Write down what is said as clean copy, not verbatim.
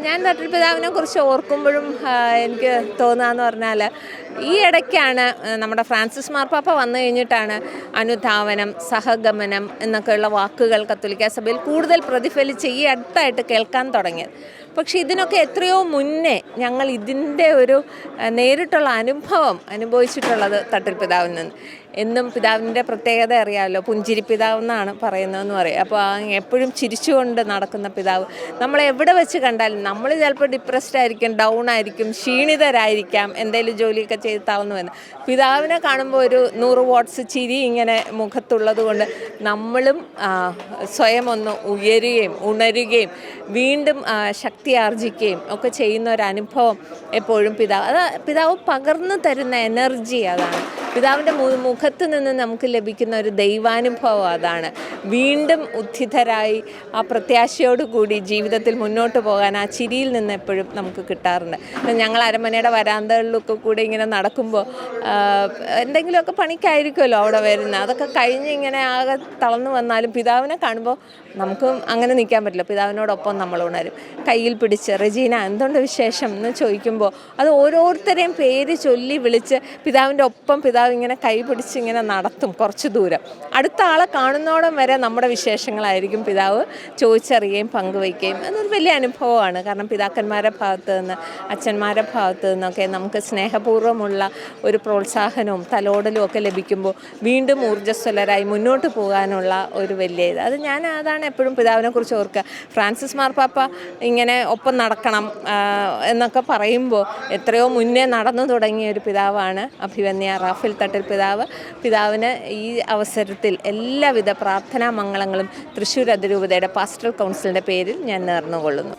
ഞാൻ തട്ടിൽപിതാവിനെ കുറിച്ച് ഓർക്കുമ്പോഴും എനിക്ക് തോന്നുകയെന്ന് പറഞ്ഞാൽ ഈ ഇടയ്ക്കാണ് നമ്മുടെ ഫ്രാൻസിസ് മാർപ്പാപ്പ വന്നു കഴിഞ്ഞിട്ടാണ് അനുധാവനം, സഹഗമനം എന്നൊക്കെയുള്ള വാക്കുകൾ കത്തോലിക്കാ സഭയിൽ കൂടുതൽ പ്രതിഫലിച്ച് ഈ അടുത്തായിട്ട് കേൾക്കാൻ തുടങ്ങിയത്. പക്ഷേ ഇതിനൊക്കെ എത്രയോ മുന്നേ ഞങ്ങൾ ഇതിൻ്റെ ഒരു നേരിട്ടുള്ള അനുഭവം അനുഭവിച്ചിട്ടുള്ളത് തട്ടിൽപിതാവിൽ നിന്ന്. എന്നും പിതാവിൻ്റെ പ്രത്യേകത അറിയാമല്ലോ, പുഞ്ചിരി പിതാവ് എന്നാണ് പറയുന്നതെന്ന് പറയും. അപ്പോൾ എപ്പോഴും ചിരിച്ചുകൊണ്ട് നടക്കുന്ന പിതാവ് നമ്മളെ എവിടെ വെച്ച് കണ്ടാലും, നമ്മൾ ചിലപ്പോൾ ഡിപ്രസ്ഡ് ആയിരിക്കും, ഡൗൺ ആയിരിക്കും, ക്ഷീണിതരായിരിക്കാം, എന്തെങ്കിലും ജോലിയൊക്കെ ചെയ്ത് താഴ്ന്നു വന്ന് പിതാവിനെ കാണുമ്പോൾ ഒരു 100 വാട്ട്സ് ചിരി ഇങ്ങനെ മുഖത്തുള്ളത് കൊണ്ട് നമ്മളും സ്വയം ഒന്ന് ഉയരുകയും ഉണരുകയും വീണ്ടും ശക്തി ആർജിക്കുകയും ഒക്കെ ചെയ്യുന്ന ഒരു അനുഭവം എപ്പോഴും പിതാവ് പകർന്നു തരുന്ന എനർജി അതാണ്. പിതാവിൻ്റെ മുഖത്ത് നിന്ന് നമുക്ക് ലഭിക്കുന്ന ഒരു ദൈവാനുഭവം അതാണ്. വീണ്ടും ഉദ്ധിതരായി ആ പ്രത്യാശയോടുകൂടി ജീവിതത്തിൽ മുന്നോട്ട് പോകാൻ ആ ചിരിയിൽ നിന്ന് എപ്പോഴും നമുക്ക് കിട്ടാറുണ്ട്. ഞങ്ങൾ അരമനയുടെ വരാന്തകളിലൊക്കെ കൂടെ ഇങ്ങനെ നടക്കുമ്പോൾ എന്തെങ്കിലുമൊക്കെ പണിക്കായിരിക്കുമല്ലോ അവിടെ വരുന്നത്, അതൊക്കെ കഴിഞ്ഞ് ഇങ്ങനെ ആകെ തളർന്നു വന്നാലും പിതാവിനെ കാണുമ്പോൾ നമുക്ക് അങ്ങനെ നിൽക്കാൻ പറ്റില്ല. പിതാവിനോടൊപ്പം നമ്മൾ ഉണരും. കയ്യിൽ പിടിച്ച് റെജീന എന്തുണ്ട് വിശേഷം എന്ന് ചോദിക്കുമ്പോൾ അത് ഓരോരുത്തരെയും പേര് ചൊല്ലി വിളിച്ച് പിതാവിൻ്റെ ഒപ്പം പിതാവ് ഇങ്ങനെ കൈ പിടിച്ച് ഇങ്ങനെ നടത്തും കുറച്ച് ദൂരം. അടുത്ത ആളെ കാണുന്നോടം വരെ നമ്മുടെ വിശേഷങ്ങളായിരിക്കും പിതാവ് ചോദിച്ചറിയുകയും പങ്കുവയ്ക്കുകയും. അതൊരു വലിയ അനുഭവമാണ്. കാരണം പിതാക്കന്മാരുടെ ഭാഗത്ത് നിന്ന്, അച്ഛന്മാരുടെ ഭാഗത്ത് നിന്നൊക്കെ നമുക്ക് സ്നേഹപൂർവ്വമുള്ള ഒരു പ്രോത്സാഹനവും തലോടലും ഒക്കെ ലഭിക്കുമ്പോൾ വീണ്ടും ഊർജ്ജസ്വലരായി മുന്നോട്ട് പോകാനുള്ള ഒരു വലിയ ഇത്. അതാണ് എപ്പോഴും പിതാവിനെ കുറിച്ച് ഓർക്കുക. ഫ്രാൻസിസ് മാർപ്പാപ്പ ഇങ്ങനെ ഒപ്പം നടക്കണം എന്നൊക്കെ പറയുമ്പോൾ എത്രയോ മുന്നേ നടന്നു തുടങ്ങിയ ഒരു പിതാവാണ് അഭിവന്യ റാഫേൽ തട്ടിൽ പിതാവ്. പിതാവിന് ഈ അവസരത്തിൽ എല്ലാവിധ പ്രാർത്ഥനാ മംഗളങ്ങളും തൃശ്ശൂർ അതിരൂപതയുടെ പാസ്റ്ററൽ കൗൺസിലിൻ്റെ പേരിൽ ഞാൻ നേർന്നുകൊള്ളുന്നു.